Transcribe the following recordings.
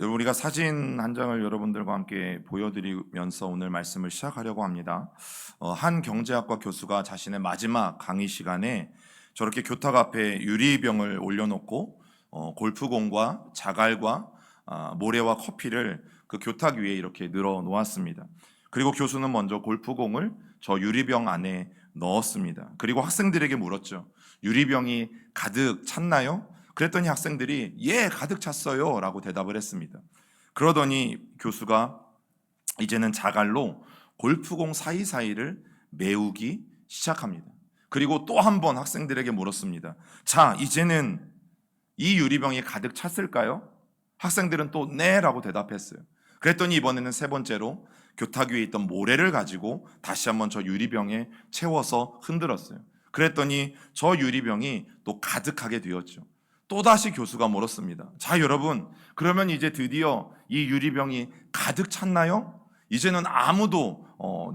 우리가 사진 한 장을 여러분들과 함께 보여드리면서 오늘 말씀을 시작하려고 합니다. 한 경제학과 교수가 자신의 마지막 강의 시간에 저렇게 교탁 앞에 유리병을 올려놓고 골프공과 자갈과 모래와 커피를 그 교탁 위에 이렇게 늘어 놓았습니다. 그리고 교수는 먼저 골프공을 저 유리병 안에 넣었습니다. 그리고 학생들에게 물었죠. 유리병이 가득 찼나요? 그랬더니 학생들이 예, 가득 찼어요 라고 대답을 했습니다. 그러더니 교수가 이제는 자갈로 골프공 사이사이를 메우기 시작합니다. 그리고 또 한 번 학생들에게 물었습니다. 자, 이제는 이 유리병이 가득 찼을까요? 학생들은 또 네 라고 대답했어요. 그랬더니 이번에는 세 번째로 교탁 위에 있던 모래를 가지고 다시 한번 저 유리병에 채워서 흔들었어요. 그랬더니 저 유리병이 또 가득하게 되었죠. 또다시 교수가 물었습니다. 자, 여러분, 그러면 이제 드디어 이 유리병이 가득 찼나요? 이제는 아무도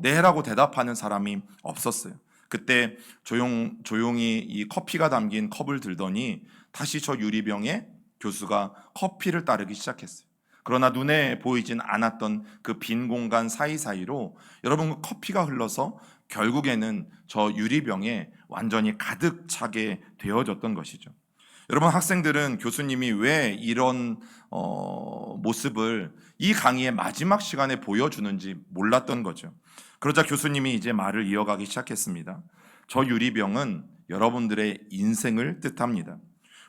네라고 대답하는 사람이 없었어요. 그때 조용히 이 커피가 담긴 컵을 들더니 다시 저 유리병에 교수가 커피를 따르기 시작했어요. 그러나 눈에 보이진 않았던 그 빈 공간 사이사이로 여러분 그 커피가 흘러서 결국에는 저 유리병에 완전히 가득 차게 되어졌던 것이죠. 여러분, 학생들은 교수님이 왜 이런 모습을 이 강의의 마지막 시간에 보여주는지 몰랐던 거죠. 그러자 교수님이 이제 말을 이어가기 시작했습니다. 저 유리병은 여러분들의 인생을 뜻합니다.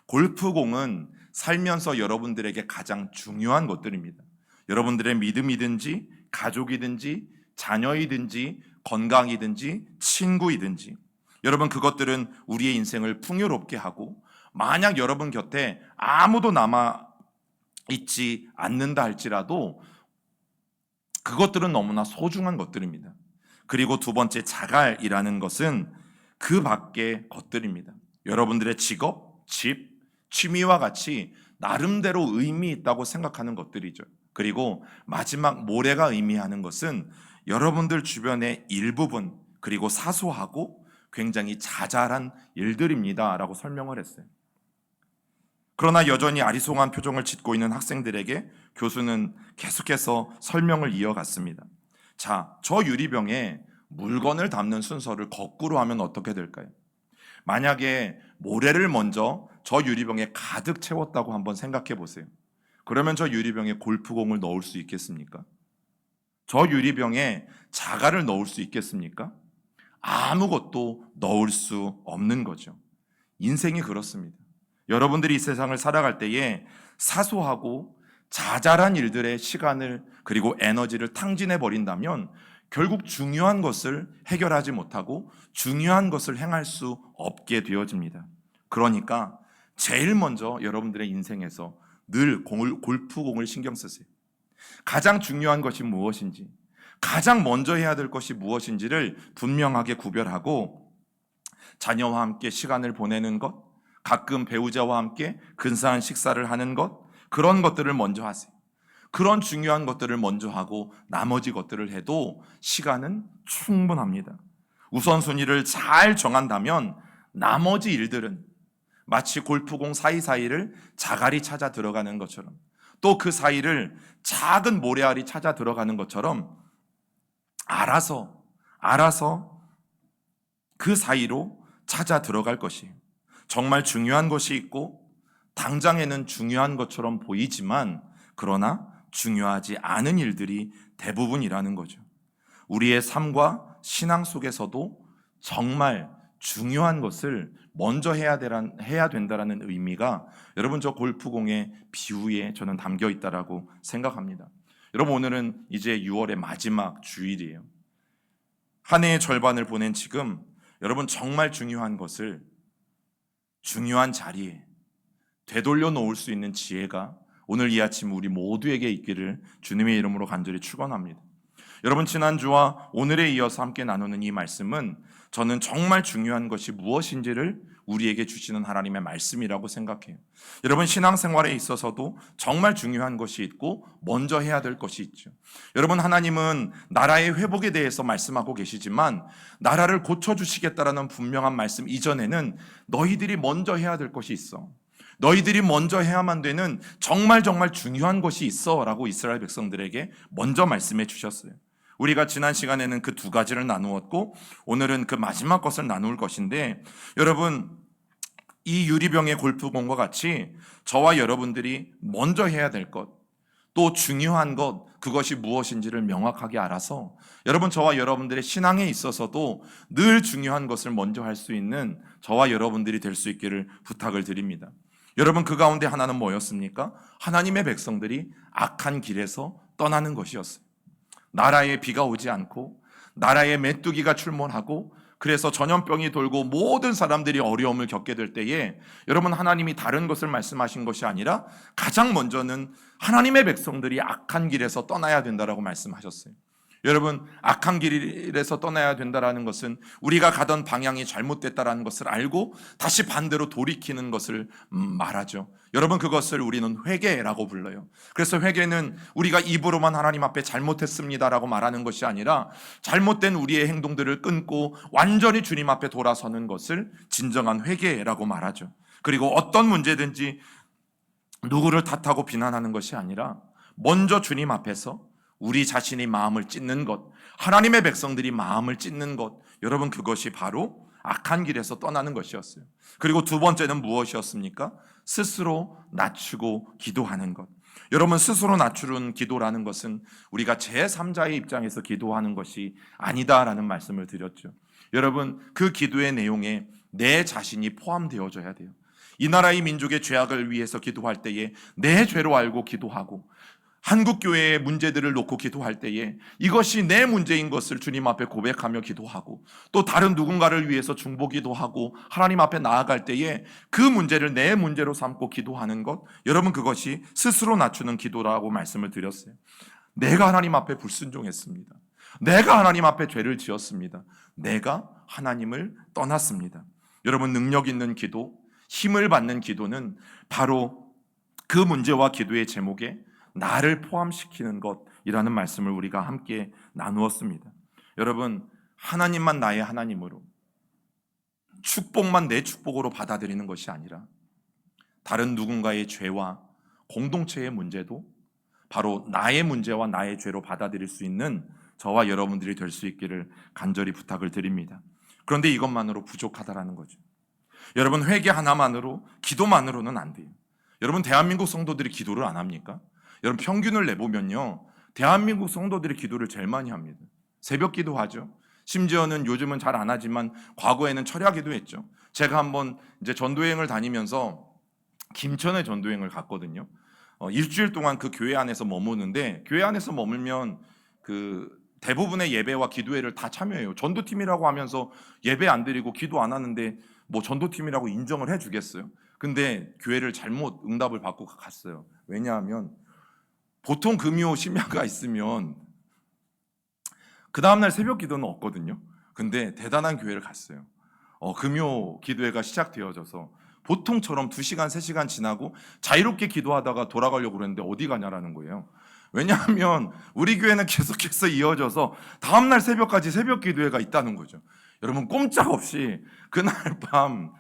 골프공은 살면서 여러분들에게 가장 중요한 것들입니다. 여러분들의 믿음이든지 가족이든지 자녀이든지 건강이든지 친구이든지 여러분, 그것들은 우리의 인생을 풍요롭게 하고 만약 여러분 곁에 아무도 남아 있지 않는다 할지라도 그것들은 너무나 소중한 것들입니다. 그리고 두 번째, 자갈이라는 것은 그 밖의 것들입니다. 여러분들의 직업, 집, 취미와 같이 나름대로 의미 있다고 생각하는 것들이죠. 그리고 마지막 모래가 의미하는 것은 여러분들 주변의 일부분, 그리고 사소하고 굉장히 자잘한 일들입니다 라고 설명을 했어요. 그러나 여전히 아리송한 표정을 짓고 있는 학생들에게 교수는 계속해서 설명을 이어갔습니다. 자, 저 유리병에 물건을 담는 순서를 거꾸로 하면 어떻게 될까요? 만약에 모래를 먼저 저 유리병에 가득 채웠다고 한번 생각해 보세요. 그러면 저 유리병에 골프공을 넣을 수 있겠습니까? 저 유리병에 자갈을 넣을 수 있겠습니까? 아무것도 넣을 수 없는 거죠. 인생이 그렇습니다. 여러분들이 이 세상을 살아갈 때에 사소하고 자잘한 일들의 시간을 그리고 에너지를 탕진해 버린다면 결국 중요한 것을 해결하지 못하고 중요한 것을 행할 수 없게 되어집니다. 그러니까 제일 먼저 여러분들의 인생에서 늘 골프공을 신경 쓰세요. 가장 중요한 것이 무엇인지, 가장 먼저 해야 될 것이 무엇인지를 분명하게 구별하고 자녀와 함께 시간을 보내는 것, 가끔 배우자와 함께 근사한 식사를 하는 것, 그런 것들을 먼저 하세요. 그런 중요한 것들을 먼저 하고 나머지 것들을 해도 시간은 충분합니다. 우선순위를 잘 정한다면 나머지 일들은 마치 골프공 사이사이를 자갈이 찾아 들어가는 것처럼 또 그 사이를 작은 모래알이 찾아 들어가는 것처럼 알아서 그 사이로 찾아 들어갈 것이에요. 정말 중요한 것이 있고 당장에는 중요한 것처럼 보이지만 그러나 중요하지 않은 일들이 대부분이라는 거죠. 우리의 삶과 신앙 속에서도 정말 중요한 것을 먼저 해야 된다라는 의미가 여러분 저 골프공의 비유에 저는 담겨 있다라고 생각합니다. 여러분, 오늘은 이제 6월의 마지막 주일이에요. 한 해의 절반을 보낸 지금 여러분 정말 중요한 것을 중요한 자리에 되돌려 놓을 수 있는 지혜가 오늘 이 아침 우리 모두에게 있기를 주님의 이름으로 간절히 축원합니다. 여러분, 지난주와 오늘에 이어서 함께 나누는 이 말씀은 저는 정말 중요한 것이 무엇인지를 우리에게 주시는 하나님의 말씀이라고 생각해요. 여러분, 신앙생활에 있어서도 정말 중요한 것이 있고 먼저 해야 될 것이 있죠. 여러분, 하나님은 나라의 회복에 대해서 말씀하고 계시지만 나라를 고쳐주시겠다라는 분명한 말씀 이전에는 너희들이 먼저 해야 될 것이 있어. 너희들이 먼저 해야만 되는 정말 중요한 것이 있어 라고 이스라엘 백성들에게 먼저 말씀해 주셨어요. 우리가 지난 시간에는 그 두 가지를 나누었고 오늘은 그 마지막 것을 나눌 것인데, 여러분, 이 유리병의 골프공과 같이 저와 여러분들이 먼저 해야 될 것, 또 중요한 것, 그것이 무엇인지를 명확하게 알아서 여러분, 저와 여러분들의 신앙에 있어서도 늘 중요한 것을 먼저 할 수 있는 저와 여러분들이 될 수 있기를 부탁을 드립니다. 여러분, 그 가운데 하나는 뭐였습니까? 하나님의 백성들이 악한 길에서 떠나는 것이었어요. 나라에 비가 오지 않고 나라에 메뚜기가 출몰하고 그래서 전염병이 돌고 모든 사람들이 어려움을 겪게 될 때에 여러분, 하나님이 다른 것을 말씀하신 것이 아니라 가장 먼저는 하나님의 백성들이 악한 길에서 떠나야 된다라고 말씀하셨어요. 여러분, 악한 길에서 떠나야 된다라는 것은 우리가 가던 방향이 잘못됐다라는 것을 알고 다시 반대로 돌이키는 것을 말하죠. 여러분, 그것을 우리는 회개라고 불러요. 그래서 회개는 우리가 입으로만 하나님 앞에 잘못했습니다라고 말하는 것이 아니라 잘못된 우리의 행동들을 끊고 완전히 주님 앞에 돌아서는 것을 진정한 회개라고 말하죠. 그리고 어떤 문제든지 누구를 탓하고 비난하는 것이 아니라 먼저 주님 앞에서 우리 자신이 마음을 찢는 것, 하나님의 백성들이 마음을 찢는 것, 여러분, 그것이 바로 악한 길에서 떠나는 것이었어요. 그리고 두 번째는 무엇이었습니까? 스스로 낮추고 기도하는 것. 여러분, 스스로 낮추는 기도라는 것은 우리가 제3자의 입장에서 기도하는 것이 아니다라는 말씀을 드렸죠. 여러분, 그 기도의 내용에 내 자신이 포함되어져야 돼요. 이 나라의 민족의 죄악을 위해서 기도할 때에 내 죄로 알고 기도하고, 한국교회의 문제들을 놓고 기도할 때에 이것이 내 문제인 것을 주님 앞에 고백하며 기도하고, 또 다른 누군가를 위해서 중보기도 하고 하나님 앞에 나아갈 때에 그 문제를 내 문제로 삼고 기도하는 것, 여러분, 그것이 스스로 낮추는 기도라고 말씀을 드렸어요. 내가 하나님 앞에 불순종했습니다. 내가 하나님 앞에 죄를 지었습니다. 내가 하나님을 떠났습니다. 여러분, 능력 있는 기도, 힘을 받는 기도는 바로 그 문제와 기도의 제목에 나를 포함시키는 것이라는 말씀을 우리가 함께 나누었습니다. 여러분, 하나님만 나의 하나님으로, 축복만 내 축복으로 받아들이는 것이 아니라 다른 누군가의 죄와 공동체의 문제도 바로 나의 문제와 나의 죄로 받아들일 수 있는 저와 여러분들이 될 수 있기를 간절히 부탁을 드립니다. 그런데 이것만으로 부족하다라는 거죠. 여러분, 회개 하나만으로, 기도만으로는 안 돼요. 여러분, 대한민국 성도들이 기도를 안 합니까? 여러분, 평균을 내보면요, 대한민국 성도들이 기도를 제일 많이 합니다. 새벽 기도하죠. 심지어는 요즘은 잘 안 하지만 과거에는 철야 기도했죠. 제가 한번 이제 전도여행을 다니면서 김천에 전도여행을 갔거든요. 일주일 동안 그 교회 안에서 머무는데, 교회 안에서 머물면 그 대부분의 예배와 기도회를 다 참여해요. 전도팀이라고 하면서 예배 안 드리고 기도 안 하는데 뭐 전도팀이라고 인정을 해주겠어요? 근데 교회를 잘못 응답을 받고 갔어요. 왜냐하면 보통 금요 심야가 있으면 그 다음날 새벽 기도는 없거든요. 근데 대단한 교회를 갔어요. 금요 기도회가 시작되어져서 보통처럼 2시간, 3시간 지나고 자유롭게 기도하다가 돌아가려고 그랬는데 어디 가냐라는 거예요. 왜냐하면 우리 교회는 계속해서 이어져서 다음날 새벽까지 새벽 기도회가 있다는 거죠. 여러분, 꼼짝없이 그날 밤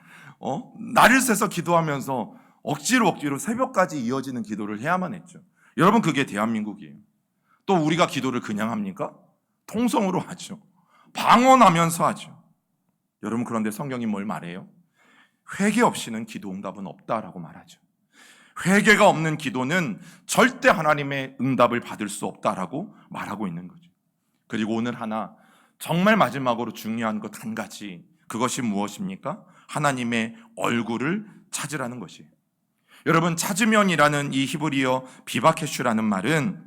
날을 새서 기도하면서 억지로 새벽까지 이어지는 기도를 해야만 했죠. 여러분, 그게 대한민국이에요. 또 우리가 기도를 그냥 합니까? 통성으로 하죠. 방언하면서 하죠. 여러분, 그런데 성경이 뭘 말해요? 회개 없이는 기도 응답은 없다라고 말하죠. 회개가 없는 기도는 절대 하나님의 응답을 받을 수 없다라고 말하고 있는 거죠. 그리고 오늘 하나 정말 마지막으로 중요한 것 한 가지, 그것이 무엇입니까? 하나님의 얼굴을 찾으라는 것이에요. 여러분, 찾으면이라는 이 히브리어 비바케슈라는 말은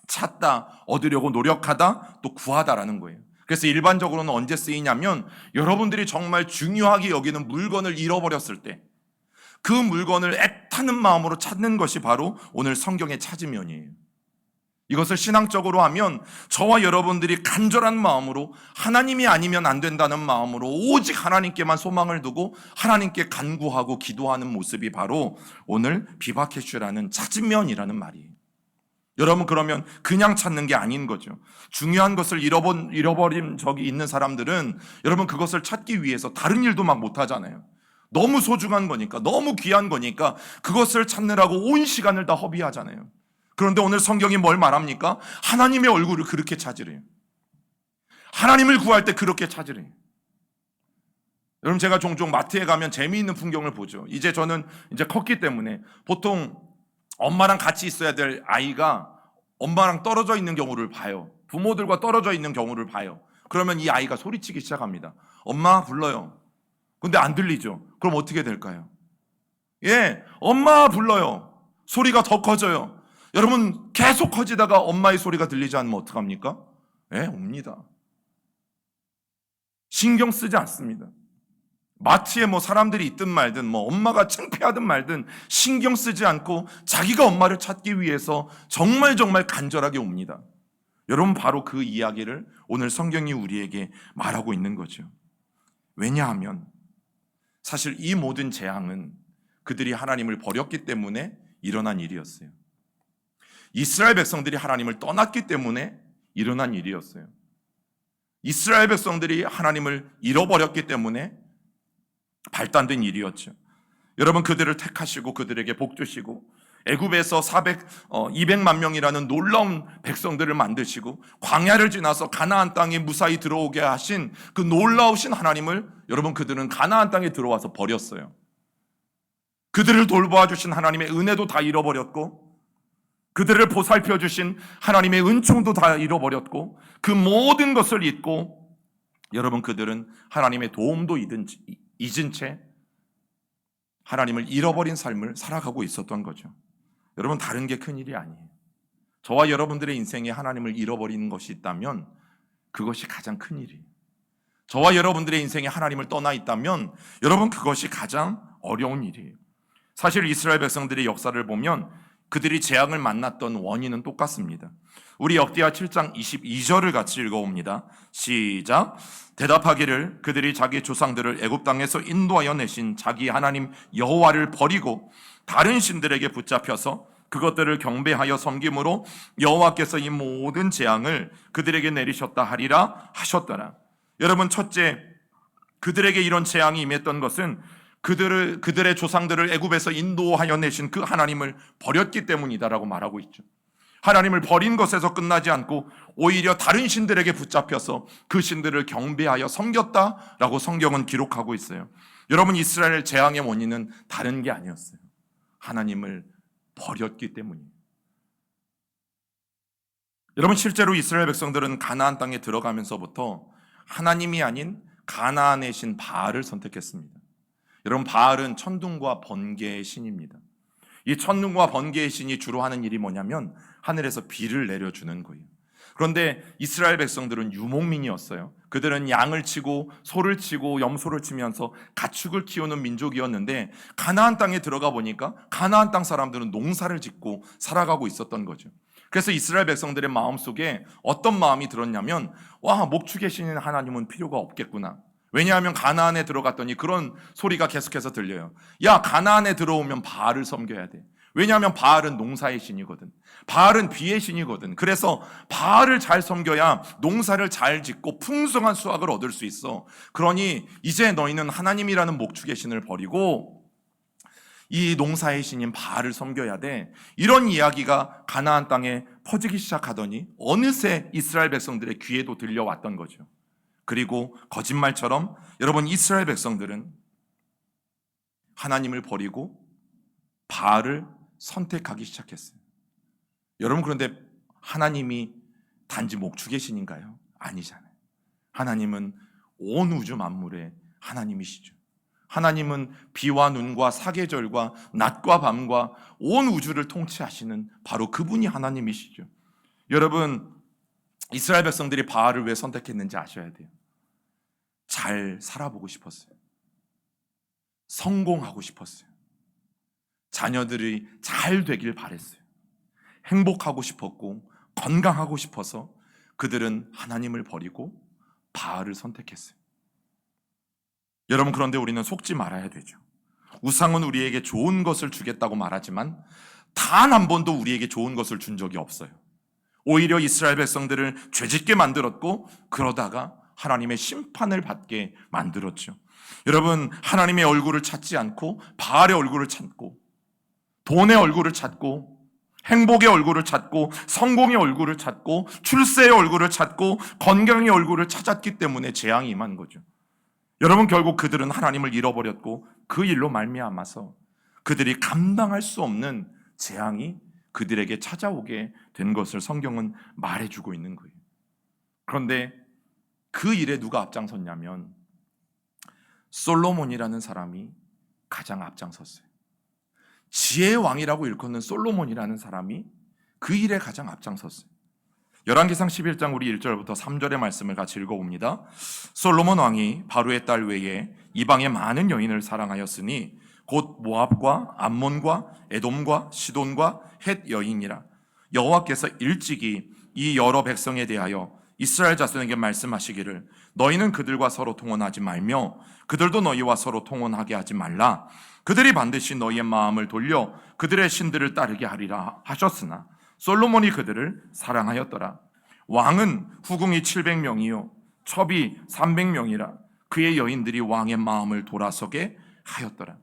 찾다, 얻으려고 노력하다, 또 구하다라는 거예요. 그래서 일반적으로는 언제 쓰이냐면 여러분들이 정말 중요하게 여기는 물건을 잃어버렸을 때 그 물건을 애타는 마음으로 찾는 것이 바로 오늘 성경의 찾으면이에요. 이것을 신앙적으로 하면 저와 여러분들이 간절한 마음으로 하나님이 아니면 안 된다는 마음으로 오직 하나님께만 소망을 두고 하나님께 간구하고 기도하는 모습이 바로 오늘 비바케슈라는 찾으면이라는 말이에요. 여러분, 그러면 그냥 찾는 게 아닌 거죠. 중요한 것을 잃어버린 적이 있는 사람들은 여러분, 그것을 찾기 위해서 다른 일도 막 못하잖아요. 너무 소중한 거니까, 너무 귀한 거니까 그것을 찾느라고 온 시간을 다 허비하잖아요. 그런데 오늘 성경이 뭘 말합니까? 하나님의 얼굴을 그렇게 찾으래요. 하나님을 구할 때 그렇게 찾으래요. 여러분, 제가 종종 마트에 가면 재미있는 풍경을 보죠. 이제 저는 이제 컸기 때문에 보통 엄마랑 같이 있어야 될 아이가 엄마랑 떨어져 있는 경우를 봐요. 부모들과 떨어져 있는 경우를 봐요. 그러면 이 아이가 소리치기 시작합니다. 엄마 불러요. 근데 안 들리죠. 그럼 어떻게 될까요? 예, 엄마 불러요. 소리가 더 커져요. 여러분, 계속 커지다가 엄마의 소리가 들리지 않으면 어떡합니까? 예, 옵니다. 신경 쓰지 않습니다. 마트에 뭐 사람들이 있든 말든, 뭐 엄마가 창피하든 말든 신경 쓰지 않고 자기가 엄마를 찾기 위해서 정말 간절하게 옵니다. 여러분, 바로 그 이야기를 오늘 성경이 우리에게 말하고 있는 거죠. 왜냐하면 사실 이 모든 재앙은 그들이 하나님을 버렸기 때문에 일어난 일이었어요. 이스라엘 백성들이 하나님을 떠났기 때문에 일어난 일이었어요. 이스라엘 백성들이 하나님을 잃어버렸기 때문에 발단된 일이었죠. 여러분, 그들을 택하시고 그들에게 복 주시고 애굽에서 200만 명이라는 놀라운 백성들을 만드시고 광야를 지나서 가나안 땅에 무사히 들어오게 하신 그 놀라우신 하나님을 여러분, 그들은 가나안 땅에 들어와서 버렸어요. 그들을 돌보아 주신 하나님의 은혜도 다 잃어버렸고 그들을 보살펴 주신 하나님의 은총도 다 잃어버렸고 그 모든 것을 잊고 여러분, 그들은 하나님의 도움도 잊은 채 하나님을 잃어버린 삶을 살아가고 있었던 거죠. 여러분, 다른 게 큰일이 아니에요. 저와 여러분들의 인생에 하나님을 잃어버리는 것이 있다면 그것이 가장 큰일이에요. 저와 여러분들의 인생에 하나님을 떠나 있다면 여러분, 그것이 가장 어려운 일이에요. 사실 이스라엘 백성들의 역사를 보면 그들이 재앙을 만났던 원인은 똑같습니다. 우리 역대하 7장 22절을 같이 읽어봅니다. 시작. 대답하기를 그들이 자기 조상들을 애굽 땅에서 인도하여 내신 자기 하나님 여호와를 버리고 다른 신들에게 붙잡혀서 그것들을 경배하여 섬김으로 여호와께서 이 모든 재앙을 그들에게 내리셨다 하리라 하셨더라. 여러분, 첫째, 그들에게 이런 재앙이 임했던 것은 그들의 조상들을 애굽에서 인도하여 내신 그 하나님을 버렸기 때문이다라고 말하고 있죠. 하나님을 버린 것에서 끝나지 않고 오히려 다른 신들에게 붙잡혀서 그 신들을 경배하여 섬겼다라고 성경은 기록하고 있어요. 여러분, 이스라엘 재앙의 원인은 다른 게 아니었어요. 하나님을 버렸기 때문이에요. 여러분, 실제로 이스라엘 백성들은 가나안 땅에 들어가면서부터 하나님이 아닌 가나안의 신 바알을 선택했습니다. 여러분, 바알은 천둥과 번개의 신입니다. 이 천둥과 번개의 신이 주로 하는 일이 뭐냐면 하늘에서 비를 내려주는 거예요. 그런데 이스라엘 백성들은 유목민이었어요. 그들은 양을 치고 소를 치고 염소를 치면서 가축을 키우는 민족이었는데 가나안 땅에 들어가 보니까 가나안 땅 사람들은 농사를 짓고 살아가고 있었던 거죠. 그래서 이스라엘 백성들의 마음속에 어떤 마음이 들었냐면, 와, 목축의 신인 하나님은 필요가 없겠구나. 왜냐하면 가나안에 들어갔더니 그런 소리가 계속해서 들려요. 야, 가나안에 들어오면 바알을 섬겨야 돼. 왜냐하면 바알은 농사의 신이거든. 바알은 비의 신이거든. 그래서 바알을 잘 섬겨야 농사를 잘 짓고 풍성한 수확을 얻을 수 있어. 그러니 이제 너희는 하나님이라는 목축의 신을 버리고 이 농사의 신인 바알을 섬겨야 돼. 이런 이야기가 가나안 땅에 퍼지기 시작하더니 어느새 이스라엘 백성들의 귀에도 들려왔던 거죠. 그리고 거짓말처럼 여러분, 이스라엘 백성들은 하나님을 버리고 바알을 선택하기 시작했어요. 여러분, 그런데 하나님이 단지 목축의 신인가요? 아니잖아요. 하나님은 온 우주 만물의 하나님이시죠. 하나님은 비와 눈과 사계절과 낮과 밤과 온 우주를 통치하시는 바로 그분이 하나님이시죠. 여러분, 이스라엘 백성들이 바알을 왜 선택했는지 아셔야 돼요. 잘 살아보고 싶었어요. 성공하고 싶었어요. 자녀들이 잘 되길 바랬어요. 행복하고 싶었고 건강하고 싶어서 그들은 하나님을 버리고 바알을 선택했어요. 여러분, 그런데 우리는 속지 말아야 되죠. 우상은 우리에게 좋은 것을 주겠다고 말하지만 단 한 번도 우리에게 좋은 것을 준 적이 없어요. 오히려 이스라엘 백성들을 죄짓게 만들었고 그러다가 하나님의 심판을 받게 만들었죠. 여러분, 하나님의 얼굴을 찾지 않고 바알의 얼굴을 찾고 돈의 얼굴을 찾고 행복의 얼굴을 찾고 성공의 얼굴을 찾고 출세의 얼굴을 찾고 건강의 얼굴을 찾았기 때문에 재앙이 임한 거죠. 여러분, 결국 그들은 하나님을 잃어버렸고 그 일로 말미암아서 그들이 감당할 수 없는 재앙이 그들에게 찾아오게 된 것을 성경은 말해주고 있는 거예요. 그런데 그 일에 누가 앞장섰냐면 솔로몬이라는 사람이 가장 앞장섰어요. 지혜의 왕이라고 일컫는 솔로몬이라는 사람이 그 일에 가장 앞장섰어요. 열왕기상 11장 우리 1절부터 3절의 말씀을 같이 읽어봅니다. 솔로몬 왕이 바로의 딸 외에 이방의 많은 여인을 사랑하였으니 곧 모압과 암몬과 에돔과 시돈과 헷 여인이라. 여호와께서 일찍이 이 여러 백성에 대하여 이스라엘 자손에게 말씀하시기를 너희는 그들과 서로 통혼하지 말며 그들도 너희와 서로 통혼하게 하지 말라. 그들이 반드시 너희의 마음을 돌려 그들의 신들을 따르게 하리라 하셨으나 솔로몬이 그들을 사랑하였더라. 왕은 후궁이 700명이요 첩이 300명이라. 그의 여인들이 왕의 마음을 돌아서게 하였더라.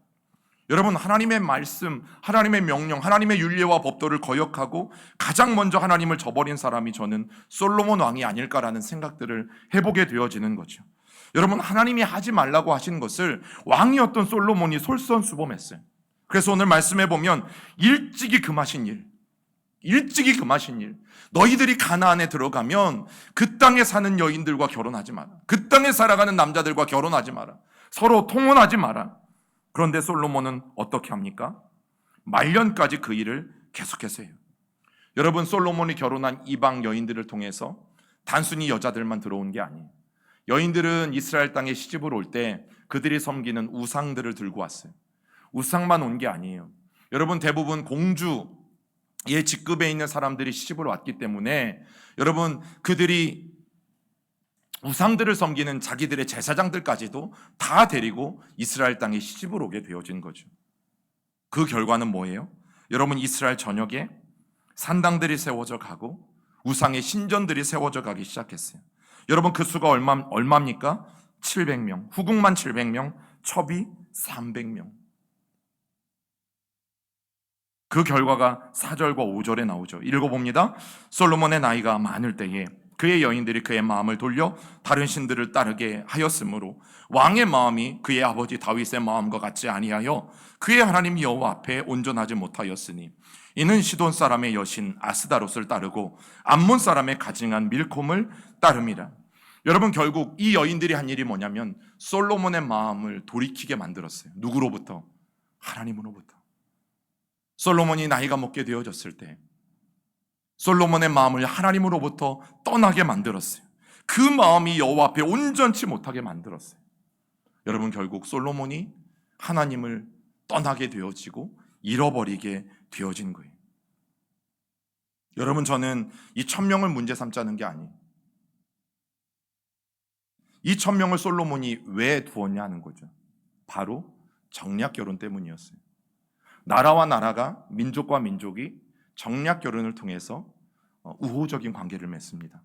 여러분, 하나님의 말씀, 하나님의 명령, 하나님의 율례와 법도를 거역하고 가장 먼저 하나님을 저버린 사람이 저는 솔로몬 왕이 아닐까라는 생각들을 해보게 되어지는 거죠. 여러분, 하나님이 하지 말라고 하신 것을 왕이었던 솔로몬이 솔선수범했어요. 그래서 오늘 말씀해 보면 일찍이 금하신 일, 너희들이 가나안에 들어가면 그 땅에 사는 여인들과 결혼하지 마라. 그 땅에 살아가는 남자들과 결혼하지 마라. 서로 통혼하지 마라. 그런데 솔로몬은 어떻게 합니까? 말년까지 그 일을 계속해서 해요. 여러분, 솔로몬이 결혼한 이방 여인들을 통해서 단순히 여자들만 들어온 게 아니에요. 여인들은 이스라엘 땅에 시집을 올 때 그들이 섬기는 우상들을 들고 왔어요. 우상만 온 게 아니에요. 여러분, 대부분 공주의 직급에 있는 사람들이 시집을 왔기 때문에 여러분, 그들이 우상들을 섬기는 자기들의 제사장들까지도 다 데리고 이스라엘 땅에 시집을 오게 되어진 거죠. 그 결과는 뭐예요? 여러분, 이스라엘 전역에 산당들이 세워져 가고 우상의 신전들이 세워져 가기 시작했어요. 여러분, 그 수가 얼마입니까? 700명, 후궁만 700명, 첩이 300명. 그 결과가 4절과 5절에 나오죠. 읽어봅니다. 솔로몬의 나이가 많을 때에 그의 여인들이 그의 마음을 돌려 다른 신들을 따르게 하였으므로 왕의 마음이 그의 아버지 다윗의 마음과 같지 아니하여 그의 하나님 여호와 앞에 온전하지 못하였으니 이는 시돈 사람의 여신 아스다롯을 따르고 암몬 사람의 가증한 밀콤을 따름이라. 여러분, 결국 이 여인들이 한 일이 뭐냐면 솔로몬의 마음을 돌이키게 만들었어요. 누구로부터? 하나님으로부터. 솔로몬이 나이가 먹게 되어졌을 때 솔로몬의 마음을 하나님으로부터 떠나게 만들었어요. 그 마음이 여호와 앞에 온전치 못하게 만들었어요. 여러분, 결국 솔로몬이 하나님을 떠나게 되어지고 잃어버리게 되어진 거예요. 여러분, 저는 이 1000명을 문제 삼자는 게 아니에요. 이 1000명을 솔로몬이 왜 두었냐 하는 거죠. 바로 정략 결혼 때문이었어요. 나라와 나라가, 민족과 민족이 정략 결혼을 통해서 우호적인 관계를 맺습니다.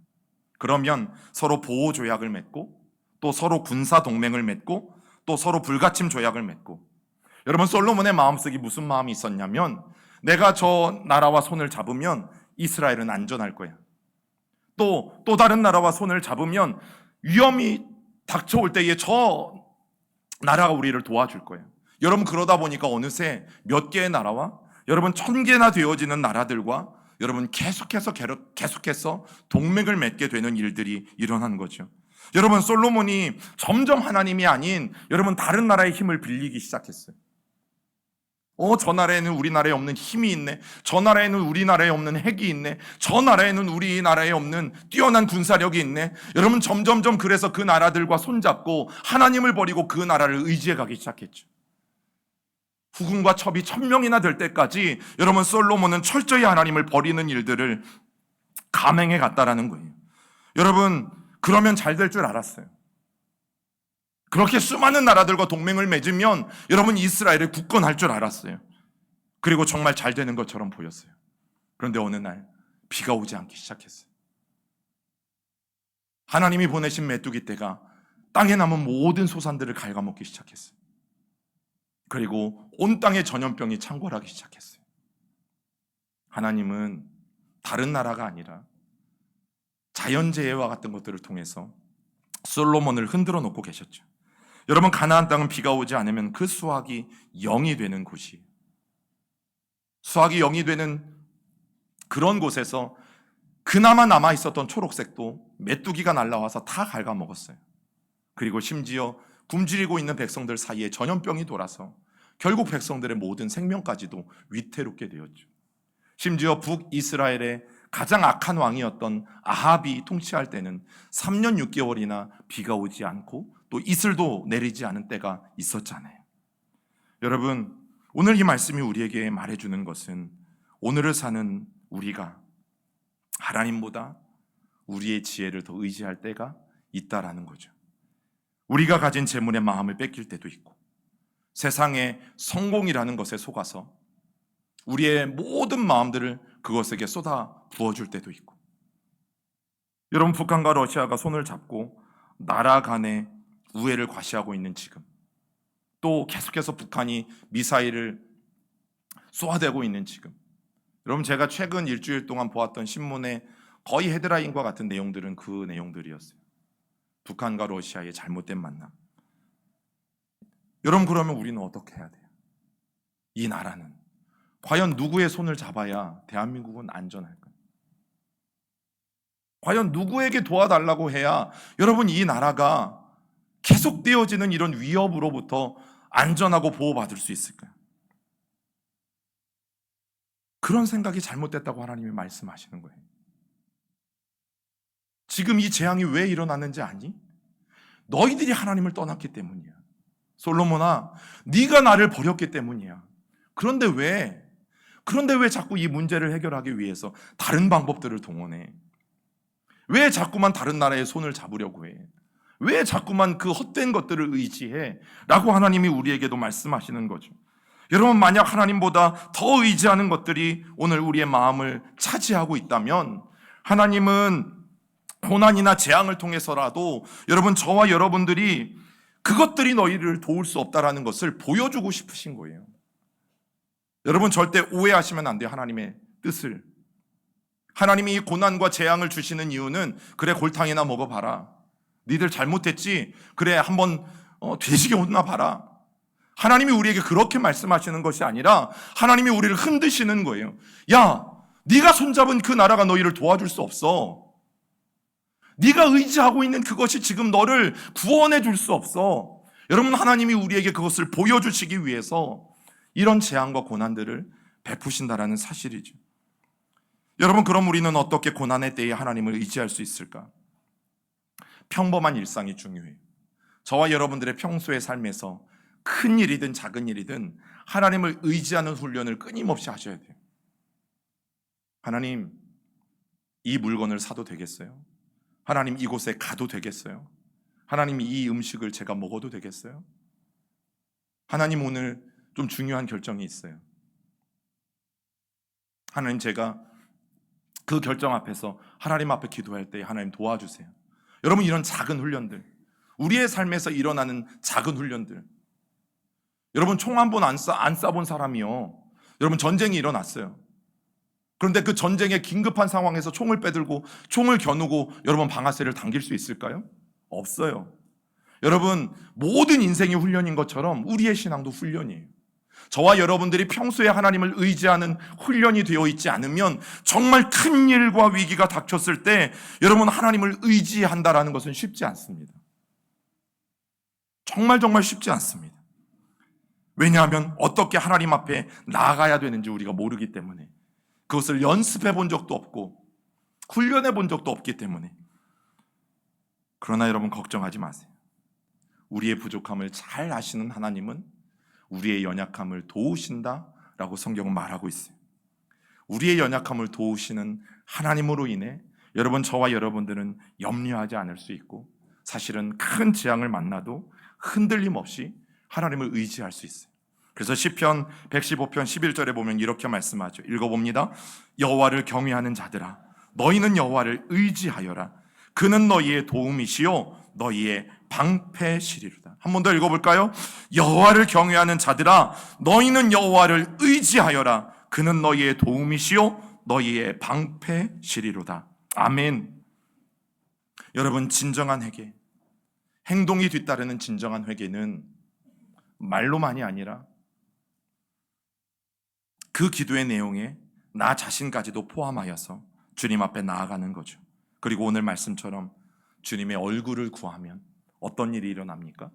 그러면 서로 보호 조약을 맺고 또 서로 군사 동맹을 맺고 또 서로 불가침 조약을 맺고. 여러분, 솔로몬의 마음속에 무슨 마음이 있었냐면 내가 저 나라와 손을 잡으면 이스라엘은 안전할 거야. 또 다른 나라와 손을 잡으면 위험이 닥쳐올 때에 저 나라가 우리를 도와줄 거예요. 여러분, 그러다 보니까 어느새 몇 개의 나라와 여러분 1000개나 되어지는 나라들과 여러분 계속해서 동맹을 맺게 되는 일들이 일어난 거죠. 여러분, 솔로몬이 점점 하나님이 아닌 여러분 다른 나라의 힘을 빌리기 시작했어요. 저 나라에는 우리나라에 없는 힘이 있네. 저 나라에는 우리나라에 없는 핵이 있네. 저 나라에는 우리나라에 없는 뛰어난 군사력이 있네. 여러분, 점점점 그래서 그 나라들과 손잡고 하나님을 버리고 그 나라를 의지해 가기 시작했죠. 후궁과 첩이 1000명이나 될 때까지 여러분, 솔로몬은 철저히 하나님을 버리는 일들을 감행해 갔다라는 거예요. 여러분, 그러면 잘 될 줄 알았어요. 그렇게 수많은 나라들과 동맹을 맺으면 여러분 이스라엘을 굳건할 줄 알았어요. 그리고 정말 잘 되는 것처럼 보였어요. 그런데 어느 날 비가 오지 않기 시작했어요. 하나님이 보내신 메뚜기 떼가 땅에 남은 모든 소산들을 갉아먹기 시작했어요. 그리고 온 땅에 전염병이 창궐하기 시작했어요. 하나님은 다른 나라가 아니라 자연재해와 같은 것들을 통해서 솔로몬을 흔들어 놓고 계셨죠. 여러분, 가나안 땅은 비가 오지 않으면 그 수확이 0이 되는 곳이에요. 수확이 0이 되는 그런 곳에서 그나마 남아있었던 초록색도 메뚜기가 날라와서 다 갉아먹었어요. 그리고 심지어 굶주리고 있는 백성들 사이에 전염병이 돌아서 결국 백성들의 모든 생명까지도 위태롭게 되었죠. 심지어 북이스라엘의 가장 악한 왕이었던 아합이 통치할 때는 3년 6개월이나 비가 오지 않고 또 이슬도 내리지 않은 때가 있었잖아요. 여러분, 오늘 이 말씀이 우리에게 말해주는 것은 오늘을 사는 우리가 하나님보다 우리의 지혜를 더 의지할 때가 있다라는 거죠. 우리가 가진 재물의 마음을 뺏길 때도 있고, 세상의 성공이라는 것에 속아서 우리의 모든 마음들을 그것에게 쏟아 부어줄 때도 있고, 여러분, 북한과 러시아가 손을 잡고 나라 간의 우애를 과시하고 있는 지금, 또 계속해서 북한이 미사일을 쏘아대고 있는 지금, 여러분, 제가 최근 일주일 동안 보았던 신문의 거의 헤드라인과 같은 내용들은 그 내용들이었어요. 북한과 러시아의 잘못된 만남. 여러분, 그러면 우리는 어떻게 해야 돼요? 이 나라는 과연 누구의 손을 잡아야 대한민국은 안전할까요? 과연 누구에게 도와달라고 해야 여러분 이 나라가 계속되어지는 이런 위협으로부터 안전하고 보호받을 수 있을까요? 그런 생각이 잘못됐다고 하나님이 말씀하시는 거예요. 지금 이 재앙이 왜 일어났는지 아니? 너희들이 하나님을 떠났기 때문이야. 솔로몬아, 네가 나를 버렸기 때문이야. 그런데 왜 자꾸 이 문제를 해결하기 위해서 다른 방법들을 동원해? 왜 자꾸만 다른 나라의 손을 잡으려고 해? 왜 자꾸만 그 헛된 것들을 의지해? 라고 하나님이 우리에게도 말씀하시는 거죠. 여러분, 만약 하나님보다 더 의지하는 것들이 오늘 우리의 마음을 차지하고 있다면 하나님은 고난이나 재앙을 통해서라도 여러분, 저와 여러분들이 그것들이 너희를 도울 수 없다라는 것을 보여주고 싶으신 거예요. 여러분, 절대 오해하시면 안 돼요. 하나님의 뜻을. 하나님이 이 고난과 재앙을 주시는 이유는 그래, 골탕이나 먹어봐라. 니들 잘못했지? 그래, 한번 돼지게 혼나 봐라. 하나님이 우리에게 그렇게 말씀하시는 것이 아니라 하나님이 우리를 흔드시는 거예요. 야, 네가 손잡은 그 나라가 너희를 도와줄 수 없어. 네가 의지하고 있는 그것이 지금 너를 구원해 줄 수 없어. 여러분, 하나님이 우리에게 그것을 보여주시기 위해서 이런 재앙과 고난들을 베푸신다라는 사실이죠. 여러분, 그럼 우리는 어떻게 고난의 때에 하나님을 의지할 수 있을까? 평범한 일상이 중요해요. 저와 여러분들의 평소의 삶에서 큰 일이든 작은 일이든 하나님을 의지하는 훈련을 끊임없이 하셔야 돼요. 하나님, 이 물건을 사도 되겠어요? 하나님, 이곳에 가도 되겠어요? 하나님, 이 음식을 제가 먹어도 되겠어요? 하나님, 오늘 좀 중요한 결정이 있어요. 하나님, 제가 그 결정 앞에서 하나님 앞에 기도할 때 하나님 도와주세요. 여러분, 이런 작은 훈련들, 우리의 삶에서 일어나는 작은 훈련들. 여러분, 총 한 번 안 쏴본 사람이요, 여러분, 전쟁이 일어났어요. 그런데 그 전쟁의 긴급한 상황에서 총을 빼들고 총을 겨누고 여러분 방아쇠를 당길 수 있을까요? 없어요. 여러분, 모든 인생이 훈련인 것처럼 우리의 신앙도 훈련이에요. 저와 여러분들이 평소에 하나님을 의지하는 훈련이 되어 있지 않으면 정말 큰 일과 위기가 닥쳤을 때 여러분, 하나님을 의지한다라는 것은 쉽지 않습니다. 정말 쉽지 않습니다. 왜냐하면 어떻게 하나님 앞에 나아가야 되는지 우리가 모르기 때문에, 그것을 연습해 본 적도 없고 훈련해 본 적도 없기 때문에. 그러나 여러분, 걱정하지 마세요. 우리의 부족함을 잘 아시는 하나님은 우리의 연약함을 도우신다라고 성경은 말하고 있어요. 우리의 연약함을 도우시는 하나님으로 인해 여러분, 저와 여러분들은 염려하지 않을 수 있고, 사실은 큰 재앙을 만나도 흔들림 없이 하나님을 의지할 수 있어요. 그래서 시편 115편 11절에 보면 이렇게 말씀하죠. 읽어봅니다. 여호와를 경외하는 자들아, 너희는 여호와를 의지하여라. 그는 너희의 도움이시요 너희의 방패시리로다. 한 번 더 읽어볼까요? 여호와를 경외하는 자들아, 너희는 여호와를 의지하여라. 그는 너희의 도움이시요 너희의 방패시리로다. 아멘. 여러분, 진정한 회개, 행동이 뒤따르는 진정한 회개는 말로만이 아니라 그 기도의 내용에 나 자신까지도 포함하여서 주님 앞에 나아가는 거죠. 그리고 오늘 말씀처럼 주님의 얼굴을 구하면 어떤 일이 일어납니까?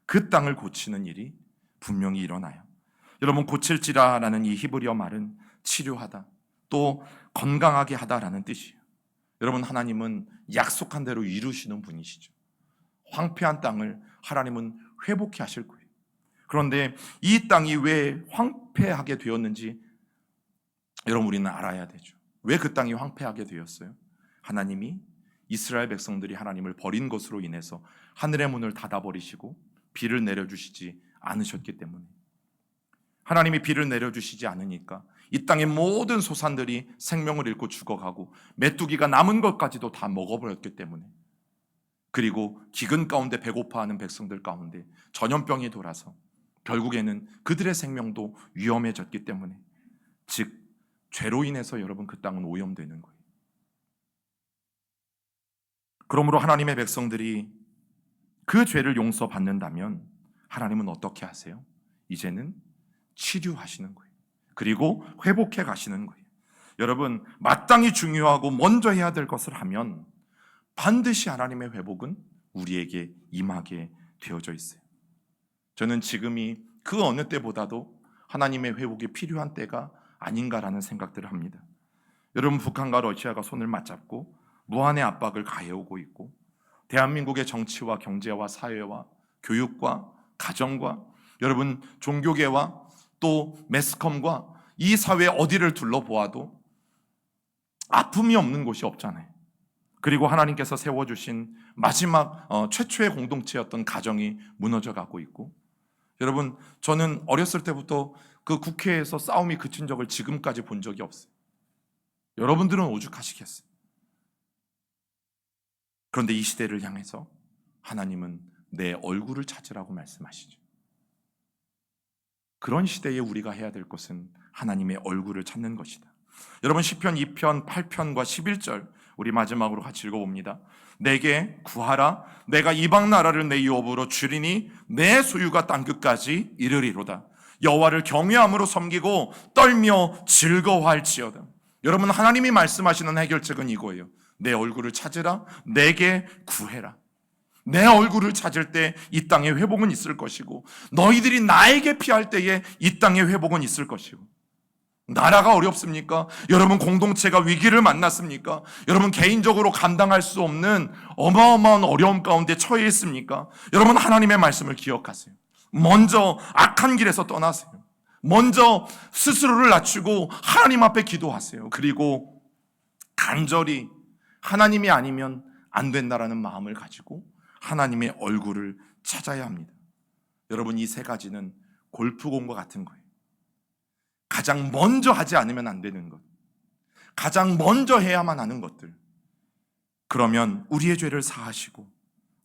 그 땅을 고치는 일이 분명히 일어나요. 여러분, 고칠지라라는 이 히브리어 말은 치료하다, 또 건강하게 하다라는 뜻이에요. 여러분, 하나님은 약속한 대로 이루시는 분이시죠. 황폐한 땅을 하나님은 회복해 하실 거예요. 그런데 이 땅이 왜 황폐하게 되었는지 여러분, 우리는 알아야 되죠. 왜 그 땅이 황폐하게 되었어요? 하나님이 이스라엘 백성들이 하나님을 버린 것으로 인해서 하늘의 문을 닫아버리시고 비를 내려주시지 않으셨기 때문에, 하나님이 비를 내려주시지 않으니까 이 땅의 모든 소산들이 생명을 잃고 죽어가고 메뚜기가 남은 것까지도 다 먹어버렸기 때문에, 그리고 기근 가운데 배고파하는 백성들 가운데 전염병이 돌아서 결국에는 그들의 생명도 위험해졌기 때문에, 즉 죄로 인해서 여러분 그 땅은 오염되는 거예요. 그러므로 하나님의 백성들이 그 죄를 용서받는다면 하나님은 어떻게 하세요? 이제는 치료하시는 거예요. 그리고 회복해 가시는 거예요. 여러분, 마땅히 중요하고 먼저 해야 될 것을 하면 반드시 하나님의 회복은 우리에게 임하게 되어져 있어요. 저는 지금이 그 어느 때보다도 하나님의 회복이 필요한 때가 아닌가라는 생각들을 합니다. 여러분, 북한과 러시아가 손을 맞잡고 무한의 압박을 가해오고 있고, 대한민국의 정치와 경제와 사회와 교육과 가정과 여러분 종교계와 또 매스컴과 이 사회 어디를 둘러보아도 아픔이 없는 곳이 없잖아요. 그리고 하나님께서 세워주신 마지막 최초의 공동체였던 가정이 무너져가고 있고, 여러분, 저는 어렸을 때부터 그 국회에서 싸움이 그친 적을 지금까지 본 적이 없어요. 여러분들은 오죽하시겠어요. 그런데 이 시대를 향해서 하나님은 내 얼굴을 찾으라고 말씀하시죠. 그런 시대에 우리가 해야 될 것은 하나님의 얼굴을 찾는 것이다. 여러분, 시편 2편 8편과 11절 우리 마지막으로 같이 읽어봅니다. 내게 구하라. 내가 이방 나라를 내 유업으로 주리니 내 소유가 땅끝까지 이르리로다. 여호와를 경외함으로 섬기고 떨며 즐거워할지어다. 여러분, 하나님이 말씀하시는 해결책은 이거예요. 내 얼굴을 찾으라. 내게 구해라. 내 얼굴을 찾을 때 이 땅에 회복은 있을 것이고, 너희들이 나에게 피할 때에 이 땅에 회복은 있을 것이고. 나라가 어렵습니까? 여러분, 공동체가 위기를 만났습니까? 여러분, 개인적으로 감당할 수 없는 어마어마한 어려움 가운데 처해 있습니까? 여러분, 하나님의 말씀을 기억하세요. 먼저 악한 길에서 떠나세요. 먼저 스스로를 낮추고 하나님 앞에 기도하세요. 그리고 간절히 하나님이 아니면 안 된다라는 마음을 가지고 하나님의 얼굴을 찾아야 합니다. 여러분, 이 세 가지는 골프공과 같은 거예요. 가장 먼저 하지 않으면 안 되는 것, 가장 먼저 해야만 하는 것들. 그러면 우리의 죄를 사하시고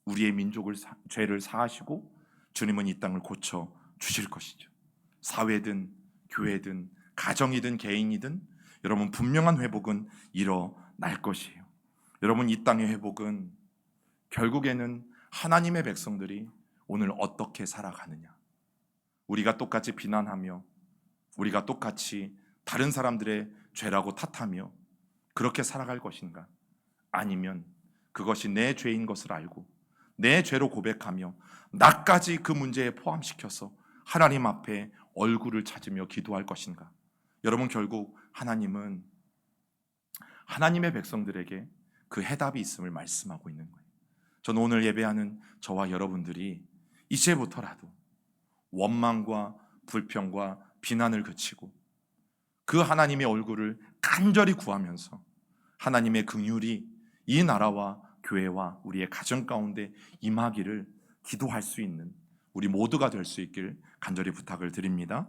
우리의 민족을 죄를 사하시고 주님은 이 땅을 고쳐 주실 것이죠. 사회든 교회든 가정이든 개인이든 여러분, 분명한 회복은 일어날 것이에요. 여러분, 이 땅의 회복은 결국에는 하나님의 백성들이 오늘 어떻게 살아가느냐, 우리가 똑같이 비난하며 우리가 똑같이 다른 사람들의 죄라고 탓하며 그렇게 살아갈 것인가, 아니면 그것이 내 죄인 것을 알고 내 죄로 고백하며 나까지 그 문제에 포함시켜서 하나님 앞에 얼굴을 찾으며 기도할 것인가. 여러분, 결국 하나님은 하나님의 백성들에게 그 해답이 있음을 말씀하고 있는 거예요. 저는 오늘 예배하는 저와 여러분들이 이제부터라도 원망과 불평과 비난을 그치고 그 하나님의 얼굴을 간절히 구하면서 하나님의 긍휼이 이 나라와 교회와 우리의 가정 가운데 임하기를 기도할 수 있는 우리 모두가 될 수 있기를 간절히 부탁을 드립니다.